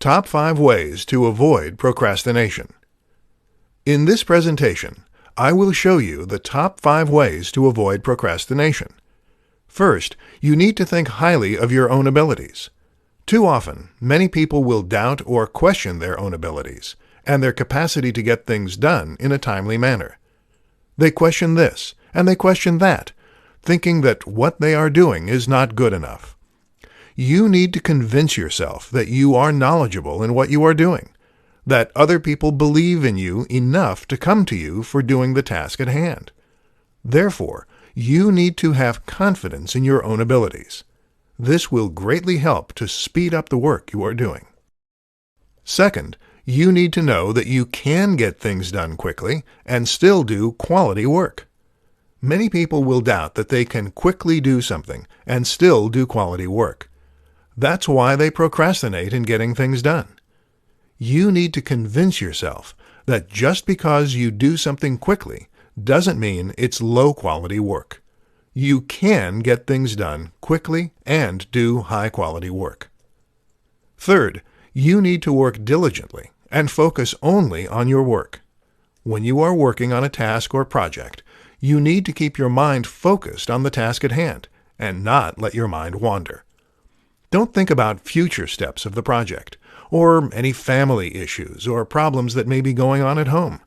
Top 5 Ways to Avoid Procrastination. In this presentation, I will show you the top 5 ways to avoid procrastination. First, you need to think highly of your own abilities. Too often, many people will doubt or question their own abilities and their capacity to get things done in a timely manner. They question this and they question that, thinking that what they are doing is not good enough. You need to convince yourself that you are knowledgeable in what you are doing, that other people believe in you enough to come to you for doing the task at hand. Therefore, you need to have confidence in your own abilities. This will greatly help to speed up the work you are doing. Second, you need to know that you can get things done quickly and still do quality work. Many people will doubt that they can quickly do something and still do quality work. That's why they procrastinate in getting things done. You need to convince yourself that just because you do something quickly doesn't mean it's low-quality work. You can get things done quickly and do high-quality work. Third, you need to work diligently and focus only on your work. When you are working on a task or project, you need to keep your mind focused on the task at hand and not let your mind wander. Don't think about future steps of the project, or any family issues or problems that may be going on at home.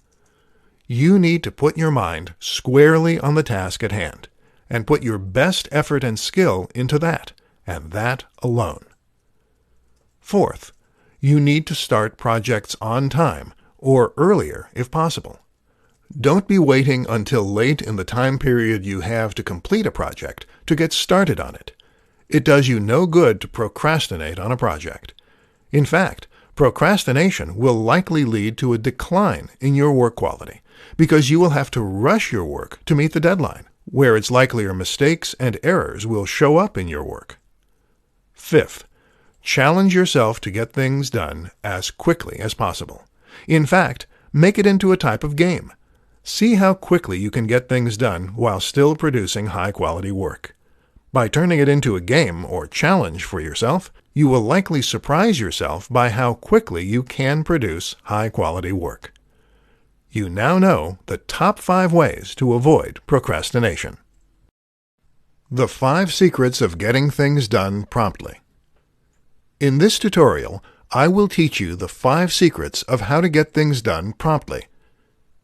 You need to put your mind squarely on the task at hand, and put your best effort and skill into that, and that alone. Fourth, you need to start projects on time, or earlier if possible. Don't be waiting until late in the time period you have to complete a project to get started on it. It does you no good to procrastinate on a project. In fact, procrastination will likely lead to a decline in your work quality because you will have to rush your work to meet the deadline, where it's likelier mistakes and errors will show up in your work. Fifth, challenge yourself to get things done as quickly as possible. In fact, make it into a type of game. See how quickly you can get things done while still producing high-quality work. By turning it into a game or challenge for yourself, you will likely surprise yourself by how quickly you can produce high-quality work. You now know the top 5 ways to avoid procrastination. The 5 secrets of getting things done promptly. In this tutorial, I will teach you the 5 secrets of how to get things done promptly.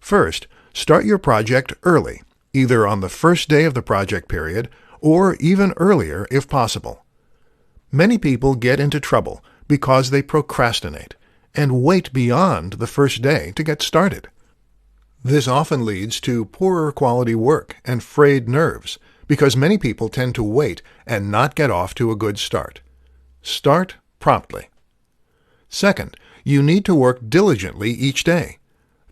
First, start your project early, either on the first day of the project period or even earlier if possible. Many people get into trouble because they procrastinate and wait beyond the first day to get started. This often leads to poorer quality work and frayed nerves because many people tend to wait and not get off to a good start. Start promptly. Second, you need to work diligently each day.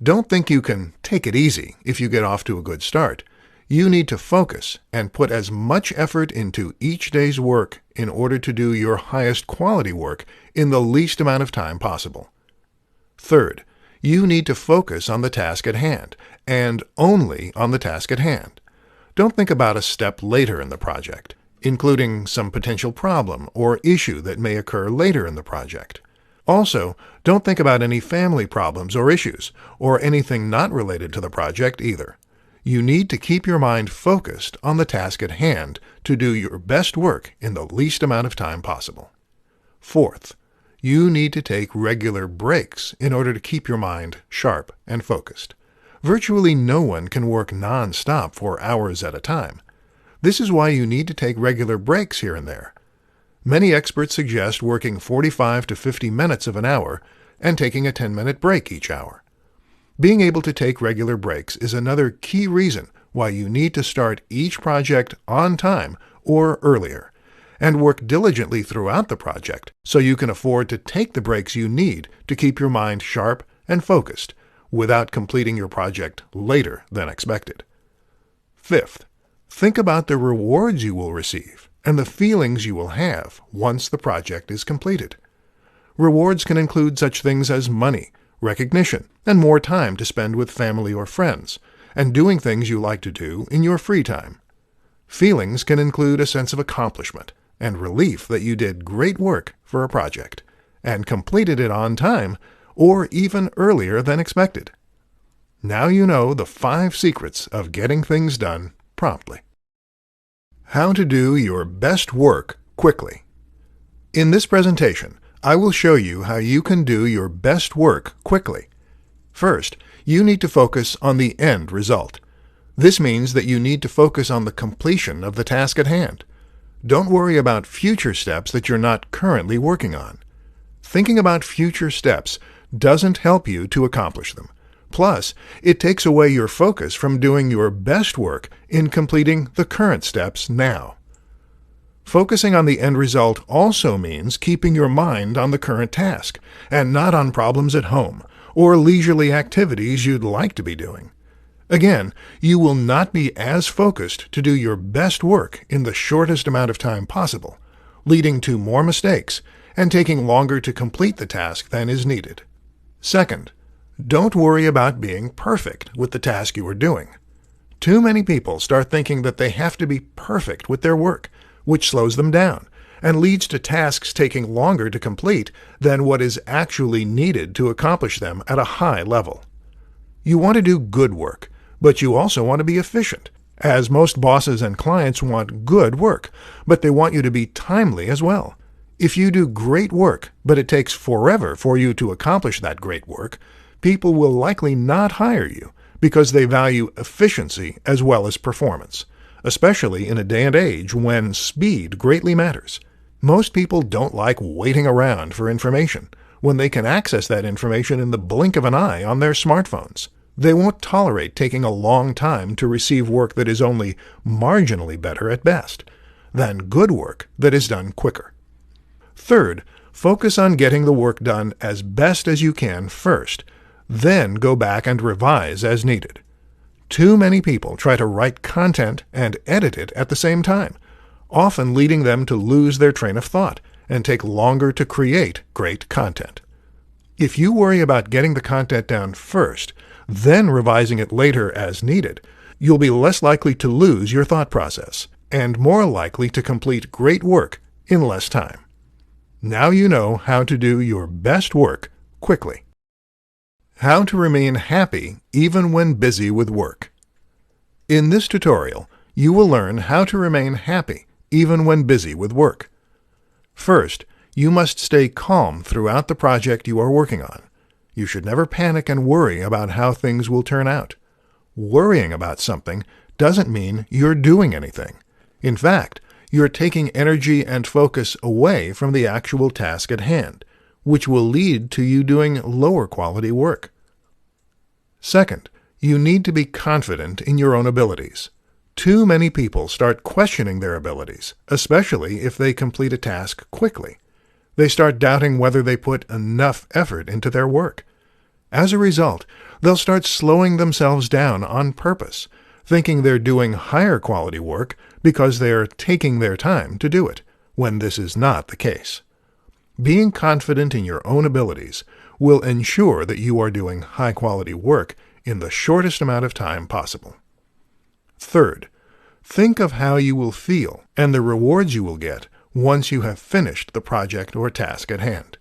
Don't think you can take it easy if you get off to a good start. You need to focus and put as much effort into each day's work in order to do your highest quality work in the least amount of time possible. Third, you need to focus on the task at hand, and only on the task at hand. Don't think about a step later in the project, including some potential problem or issue that may occur later in the project. Also, don't think about any family problems or issues, or anything not related to the project either. You need to keep your mind focused on the task at hand to do your best work in the least amount of time possible. Fourth, you need to take regular breaks in order to keep your mind sharp and focused. Virtually no one can work non-stop for hours at a time. This is why you need to take regular breaks here and there. Many experts suggest working 45 to 50 minutes of an hour and taking a 10-minute break each hour. Being able to take regular breaks is another key reason why you need to start each project on time or earlier, and work diligently throughout the project so you can afford to take the breaks you need to keep your mind sharp and focused without completing your project later than expected. Fifth, think about the rewards you will receive and the feelings you will have once the project is completed. Rewards can include such things as money, recognition, and more time to spend with family or friends, and doing things you like to do in your free time. Feelings can include a sense of accomplishment and relief that you did great work for a project, and completed it on time or even earlier than expected. Now you know the 5 secrets of getting things done promptly. How to do your best work quickly. In this presentation, I will show you how you can do your best work quickly. First, you need to focus on the end result. This means that you need to focus on the completion of the task at hand. Don't worry about future steps that you're not currently working on. Thinking about future steps doesn't help you to accomplish them. Plus, it takes away your focus from doing your best work in completing the current steps now. Focusing on the end result also means keeping your mind on the current task and not on problems at home or leisurely activities you'd like to be doing. Again, you will not be as focused to do your best work in the shortest amount of time possible, leading to more mistakes and taking longer to complete the task than is needed. Second, don't worry about being perfect with the task you are doing. Too many people start thinking that they have to be perfect with their work, which slows them down and leads to tasks taking longer to complete than what is actually needed to accomplish them at a high level. You want to do good work, but you also want to be efficient, as most bosses and clients want good work, but they want you to be timely as well. If you do great work, but it takes forever for you to accomplish that great work, people will likely not hire you because they value efficiency as well as performance, especially in a day and age when speed greatly matters. Most people don't like waiting around for information when they can access that information in the blink of an eye on their smartphones. They won't tolerate taking a long time to receive work that is only marginally better at best than good work that is done quicker. Third, focus on getting the work done as best as you can first, then go back and revise as needed. Too many people try to write content and edit it at the same time, often leading them to lose their train of thought and take longer to create great content. If you worry about getting the content down first, then revising it later as needed, you'll be less likely to lose your thought process and more likely to complete great work in less time. Now you know how to do your best work quickly. How to remain happy even when busy with work. In this tutorial, you will learn how to remain happy even when busy with work. First, you must stay calm throughout the project you are working on. You should never panic and worry about how things will turn out. Worrying about something doesn't mean you're doing anything. In fact, you're taking energy and focus away from the actual task at hand, which will lead to you doing lower quality work. Second, you need to be confident in your own abilities. Too many people start questioning their abilities, especially if they complete a task quickly. They start doubting whether they put enough effort into their work. As a result, they'll start slowing themselves down on purpose, thinking they're doing higher quality work because they're taking their time to do it, when this is not the case. Being confident in your own abilities will ensure that you are doing high-quality work in the shortest amount of time possible. Third, think of how you will feel and the rewards you will get once you have finished the project or task at hand.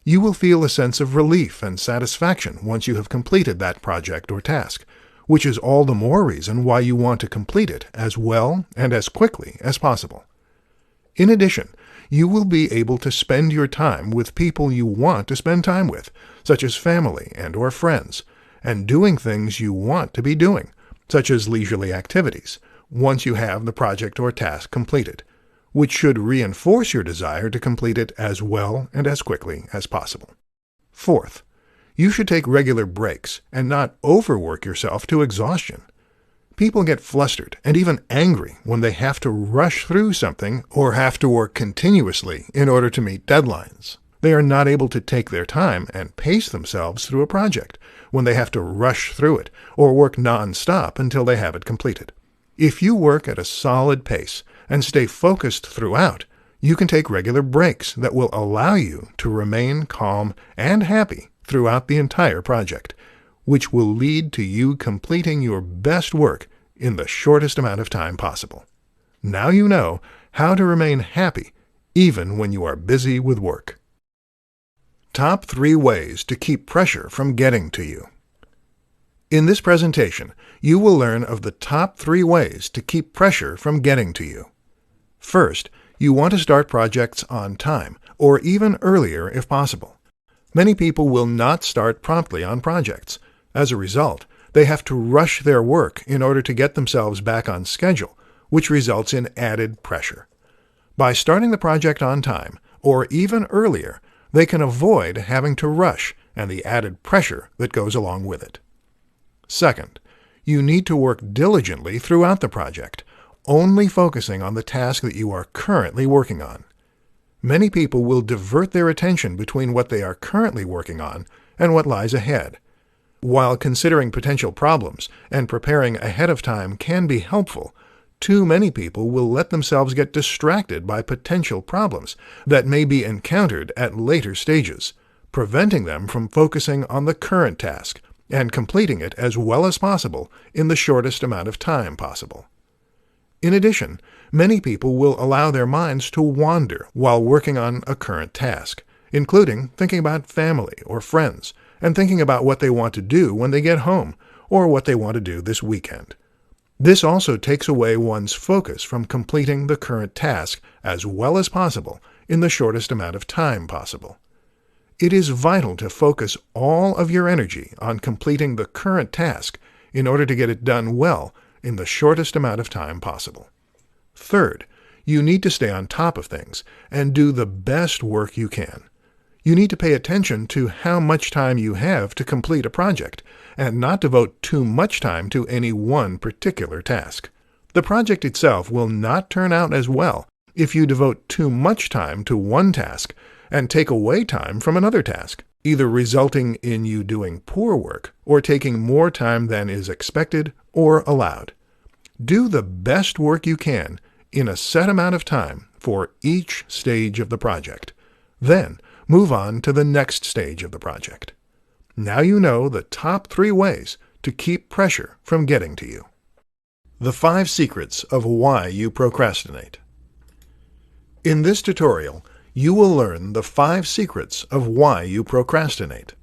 You will feel a sense of relief and satisfaction once you have completed that project or task, which is all the more reason why you want to complete it as well and as quickly as possible. In addition, you will be able to spend your time with people you want to spend time with, such as family and/or friends, and doing things you want to be doing, such as leisurely activities, once you have the project or task completed, which should reinforce your desire to complete it as well and as quickly as possible. Fourth, you should take regular breaks and not overwork yourself to exhaustion. People get flustered and even angry when they have to rush through something or have to work continuously in order to meet deadlines. They are not able to take their time and pace themselves through a project when they have to rush through it or work non-stop until they have it completed. If you work at a solid pace and stay focused throughout, you can take regular breaks that will allow you to remain calm and happy throughout the entire project, which will lead to you completing your best work in the shortest amount of time possible. Now you know how to remain happy even when you are busy with work. Top 3 ways to keep pressure from getting to you. In this presentation, you will learn of the top 3 ways to keep pressure from getting to you. First, you want to start projects on time, or even earlier if possible. Many people will not start promptly on projects. As a result, they have to rush their work in order to get themselves back on schedule, which results in added pressure. By starting the project on time, or even earlier, they can avoid having to rush and the added pressure that goes along with it. Second, you need to work diligently throughout the project, only focusing on the task that you are currently working on. Many people will divert their attention between what they are currently working on and what lies ahead. While considering potential problems and preparing ahead of time can be helpful, too many people will let themselves get distracted by potential problems that may be encountered at later stages, preventing them from focusing on the current task and completing it as well as possible in the shortest amount of time possible. In addition, many people will allow their minds to wander while working on a current task, including thinking about family or friends, and thinking about what they want to do when they get home, or what they want to do this weekend. This also takes away one's focus from completing the current task as well as possible in the shortest amount of time possible. It is vital to focus all of your energy on completing the current task in order to get it done well in the shortest amount of time possible. Third, you need to stay on top of things and do the best work you can. You need to pay attention to how much time you have to complete a project and not devote too much time to any one particular task. The project itself will not turn out as well if you devote too much time to one task and take away time from another task, either resulting in you doing poor work or taking more time than is expected or allowed. Do the best work you can in a set amount of time for each stage of the project. Then, move on to the next stage of the project. Now you know the top 3 ways to keep pressure from getting to you. The 5 secrets of why you procrastinate. In this tutorial, you will learn the 5 secrets of why you procrastinate.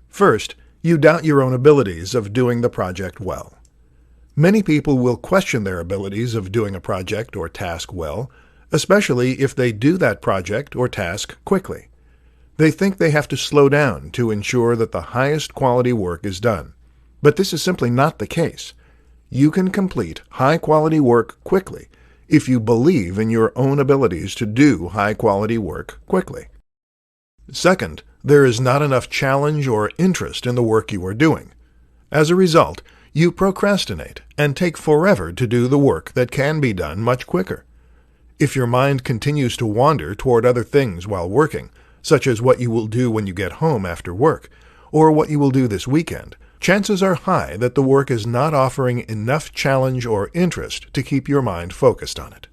First, you doubt your own abilities of doing the project well. Many people will question their abilities of doing a project or task well, especially if they do that project or task quickly. They think they have to slow down to ensure that the highest quality work is done. But this is simply not the case. You can complete high-quality work quickly if you believe in your own abilities to do high-quality work quickly. Second, there is not enough challenge or interest in the work you are doing. As a result, you procrastinate and take forever to do the work that can be done much quicker. If your mind continues to wander toward other things while working, such as what you will do when you get home after work, or what you will do this weekend, chances are high that the work is not offering enough challenge or interest to keep your mind focused on it.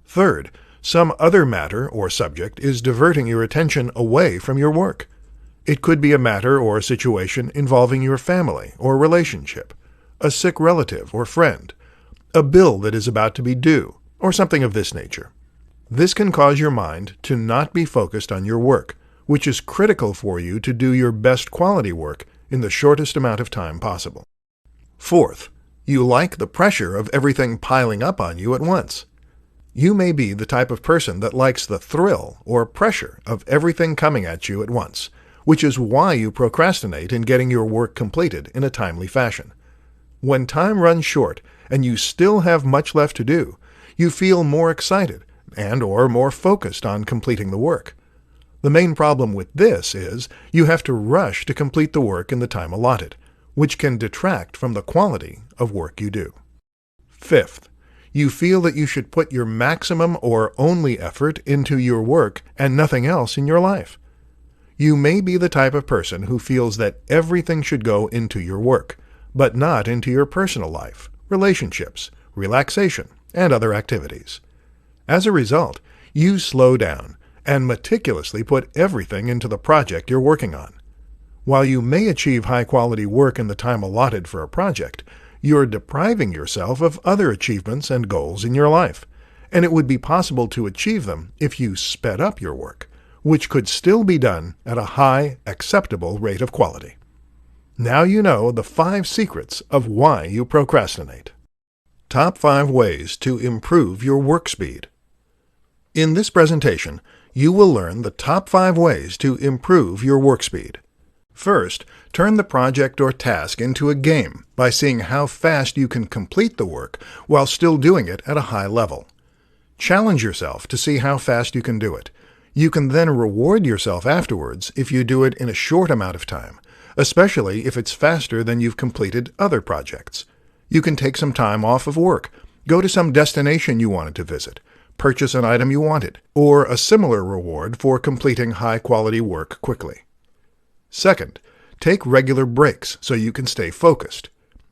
Third, some other matter or subject is diverting your attention away from your work. It could be a matter or situation involving your family or relationship, a sick relative or friend, a bill that is about to be due, or something of this nature. This can cause your mind to not be focused on your work, which is critical for you to do your best quality work in the shortest amount of time possible. Fourth, you like the pressure of everything piling up on you at once. You may be the type of person that likes the thrill or pressure of everything coming at you at once, which is why you procrastinate in getting your work completed in a timely fashion. When time runs short and you still have much left to do, you feel more excited and/or more focused on completing the work. The main problem with this is you have to rush to complete the work in the time allotted, which can detract from the quality of work you do. Fifth, you feel that you should put your maximum or only effort into your work and nothing else in your life. You may be the type of person who feels that everything should go into your work, but not into your personal life, relationships, relaxation, and other activities. As a result, you slow down and meticulously put everything into the project you're working on. While you may achieve high-quality work in the time allotted for a project, you're depriving yourself of other achievements and goals in your life, and it would be possible to achieve them if you sped up your work, which could still be done at a high, acceptable rate of quality. Now you know the 5 secrets of why you procrastinate. Top 5 ways to improve your work speed. In this presentation, you will learn the top 5 ways to improve your work speed. First, turn the project or task into a game by seeing how fast you can complete the work while still doing it at a high level. Challenge yourself to see how fast you can do it. You can then reward yourself afterwards if you do it in a short amount of time, especially if it's faster than you've completed other projects. You can take some time off of work, go to some destination you wanted to visit, purchase an item you wanted, or a similar reward for completing high-quality work quickly. Second, take regular breaks so you can stay focused.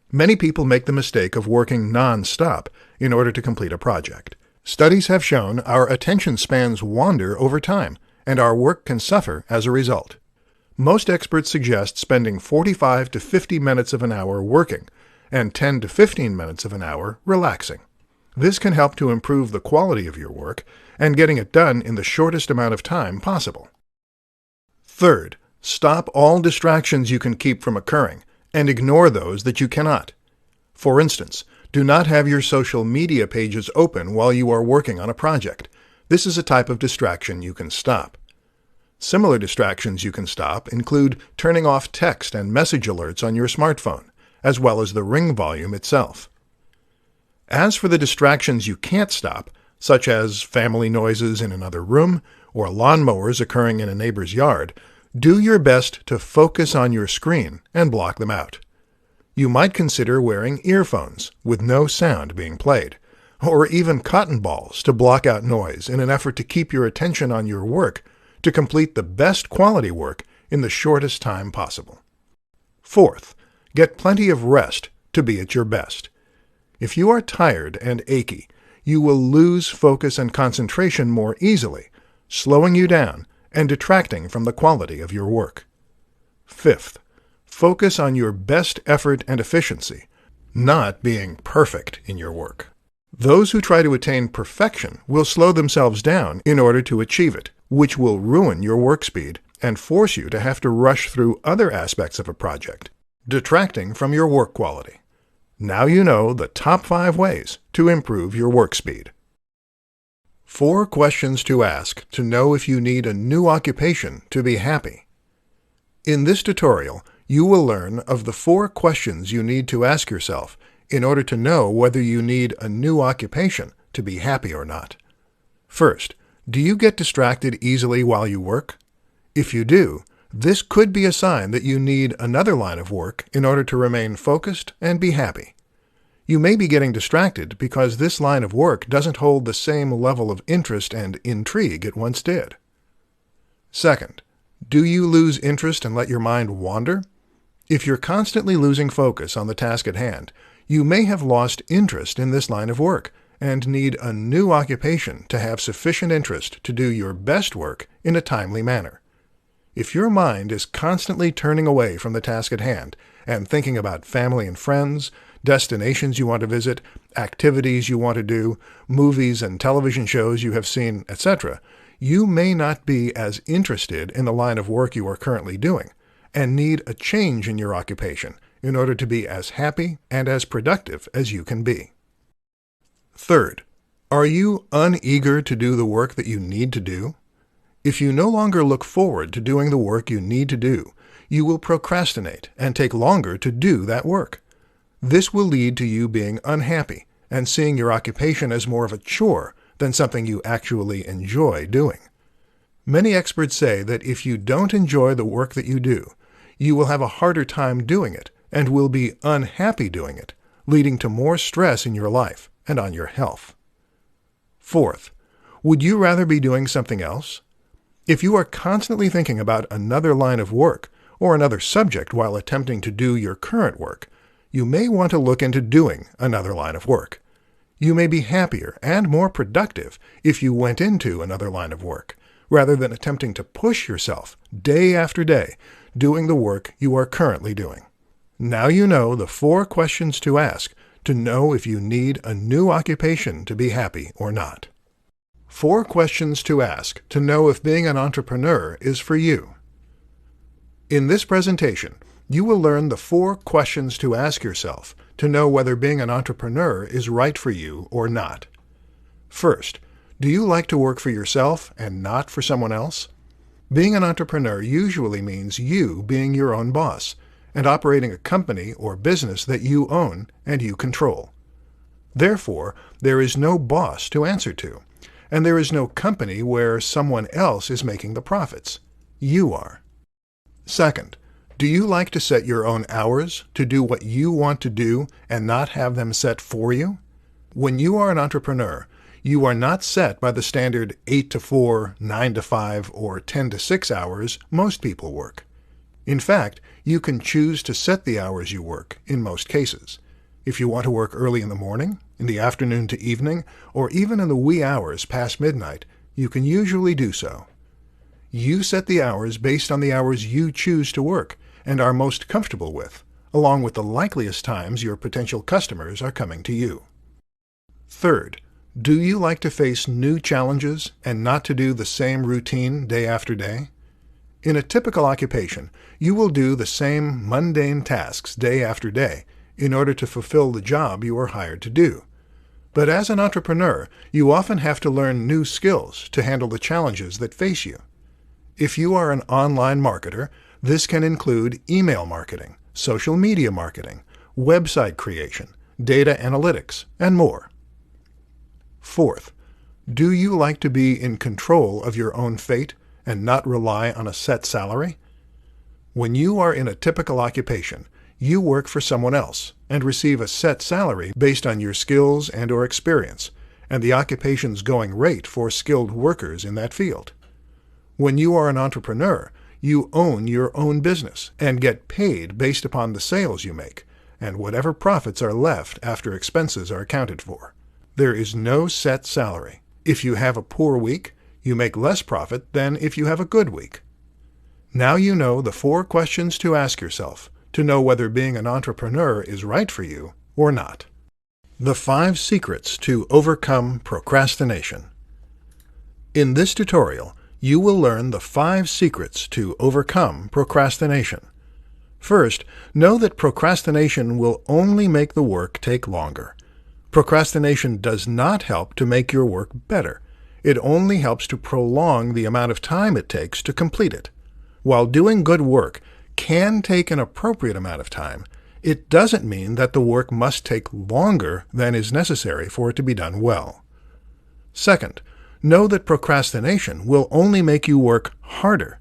Many people make the mistake of working non-stop in order to complete a project. Studies have shown our attention spans wander over time, and our work can suffer as a result. Most experts suggest spending 45 to 50 minutes of an hour working and 10 to 15 minutes of an hour relaxing. This can help to improve the quality of your work and getting it done in the shortest amount of time possible. Third, stop all distractions you can keep from occurring and ignore those that you cannot. For instance, do not have your social media pages open while you are working on a project. This is a type of distraction you can stop. Similar distractions you can stop include turning off text and message alerts on your smartphone, as well as the ring volume itself. As for the distractions you can't stop, such as family noises in another room or lawnmowers occurring in a neighbor's yard, do your best to focus on your screen and block them out. You might consider wearing earphones with no sound being played, or even cotton balls to block out noise in an effort to keep your attention on your work to complete the best quality work in the shortest time possible. Fourth, get plenty of rest to be at your best. If you are tired and achy, you will lose focus and concentration more easily, slowing you down and detracting from the quality of your work. Fifth, focus on your best effort and efficiency, not being perfect in your work. Those who try to attain perfection will slow themselves down in order to achieve it, which will ruin your work speed and force you to have to rush through other aspects of a project, detracting from your work quality. Now you know the top 5 ways to improve your work speed. 4 questions to ask to know if you need a new occupation to be happy. In this tutorial, you will learn of the 4 questions you need to ask yourself in order to know whether you need a new occupation to be happy or not. First, do you get distracted easily while you work? If you do, this could be a sign that you need another line of work in order to remain focused and be happy. You may be getting distracted because this line of work doesn't hold the same level of interest and intrigue it once did. Second, do you lose interest and let your mind wander? If you're constantly losing focus on the task at hand, you may have lost interest in this line of work and need a new occupation to have sufficient interest to do your best work in a timely manner. If your mind is constantly turning away from the task at hand and thinking about family and friends, destinations you want to visit, activities you want to do, movies and television shows you have seen, etc., you may not be as interested in the line of work you are currently doing and need a change in your occupation in order to be as happy and as productive as you can be. Third, are you uneager to do the work that you need to do? If you no longer look forward to doing the work you need to do, you will procrastinate and take longer to do that work. This will lead to you being unhappy and seeing your occupation as more of a chore than something you actually enjoy doing. Many experts say that if you don't enjoy the work that you do, you will have a harder time doing it and will be unhappy doing it, leading to more stress in your life and on your health. Fourth, would you rather be doing something else? If you are constantly thinking about another line of work or another subject while attempting to do your current work, you may want to look into doing another line of work. You may be happier and more productive if you went into another line of work, rather than attempting to push yourself day after day doing the work you are currently doing. Now you know the 4 questions to ask to know if you need a new occupation to be happy or not. 4 questions to ask to know if being an entrepreneur is for you. In this presentation, you will learn the 4 questions to ask yourself to know whether being an entrepreneur is right for you or not. First, do you like to work for yourself and not for someone else? Being an entrepreneur usually means you being your own boss and operating a company or business that you own and you control. Therefore, there is no boss to answer to, and there is no company where someone else is making the profits. You are. Second, do you like to set your own hours to do what you want to do and not have them set for you? When you are an entrepreneur, you are not set by the standard 8 to 4, 9 to 5, or 10 to 6 hours most people work. In fact, you can choose to set the hours you work in most cases. If you want to work early in the morning, in the afternoon to evening, or even in the wee hours past midnight, you can usually do so. You set the hours based on the hours you choose to work and are most comfortable with, along with the likeliest times your potential customers are coming to you. Third, do you like to face new challenges and not to do the same routine day after day? In a typical occupation, you will do the same mundane tasks day after day in order to fulfill the job you are hired to do. But as an entrepreneur, you often have to learn new skills to handle the challenges that face you. If you are an online marketer, this can include email marketing, social media marketing, website creation, data analytics, and more. Fourth, do you like to be in control of your own fate and not rely on a set salary? When you are in a typical occupation, you work for someone else and receive a set salary based on your skills and/or experience, and the occupation's going rate for skilled workers in that field. When you are an entrepreneur, you own your own business and get paid based upon the sales you make, and whatever profits are left after expenses are accounted for. There is no set salary. If you have a poor week, you make less profit than if you have a good week. Now you know the 4 questions to ask yourself to know whether being an entrepreneur is right for you or not. The 5 secrets to overcome procrastination. In this tutorial, you will learn the 5 secrets to overcome procrastination. First, know that procrastination will only make the work take longer. Procrastination does not help to make your work better. It only helps to prolong the amount of time it takes to complete it. While doing good work can take an appropriate amount of time, it doesn't mean that the work must take longer than is necessary for it to be done well. Second, know that procrastination will only make you work harder.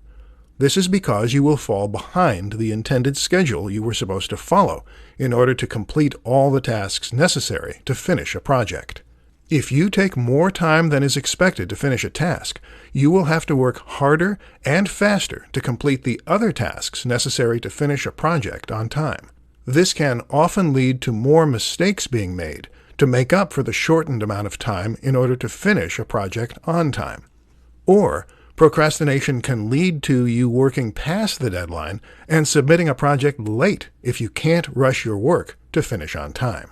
This is because you will fall behind the intended schedule you were supposed to follow in order to complete all the tasks necessary to finish a project. If you take more time than is expected to finish a task, you will have to work harder and faster to complete the other tasks necessary to finish a project on time. This can often lead to more mistakes being made to make up for the shortened amount of time in order to finish a project on time. Or, procrastination can lead to you working past the deadline and submitting a project late if you can't rush your work to finish on time.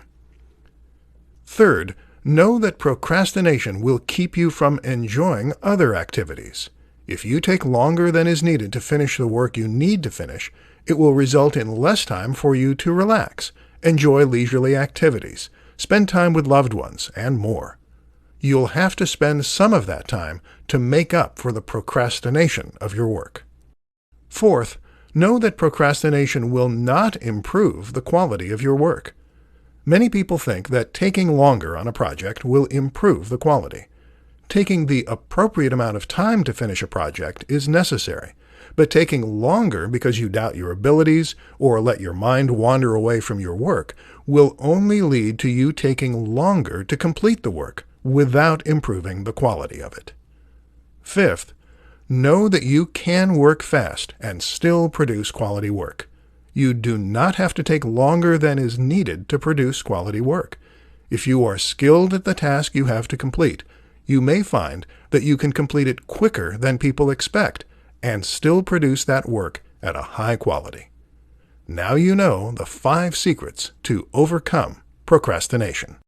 Third, know that procrastination will keep you from enjoying other activities. If you take longer than is needed to finish the work you need to finish, it will result in less time for you to relax, enjoy leisurely activities, spend time with loved ones, and more. You'll have to spend some of that time to make up for the procrastination of your work. Fourth, know that procrastination will not improve the quality of your work. Many people think that taking longer on a project will improve the quality. Taking the appropriate amount of time to finish a project is necessary, but taking longer because you doubt your abilities or let your mind wander away from your work will only lead to you taking longer to complete the work without improving the quality of it. Fifth, know that you can work fast and still produce quality work. You do not have to take longer than is needed to produce quality work. If you are skilled at the task you have to complete, you may find that you can complete it quicker than people expect and still produce that work at a high quality. Now you know the 5 secrets to overcome procrastination.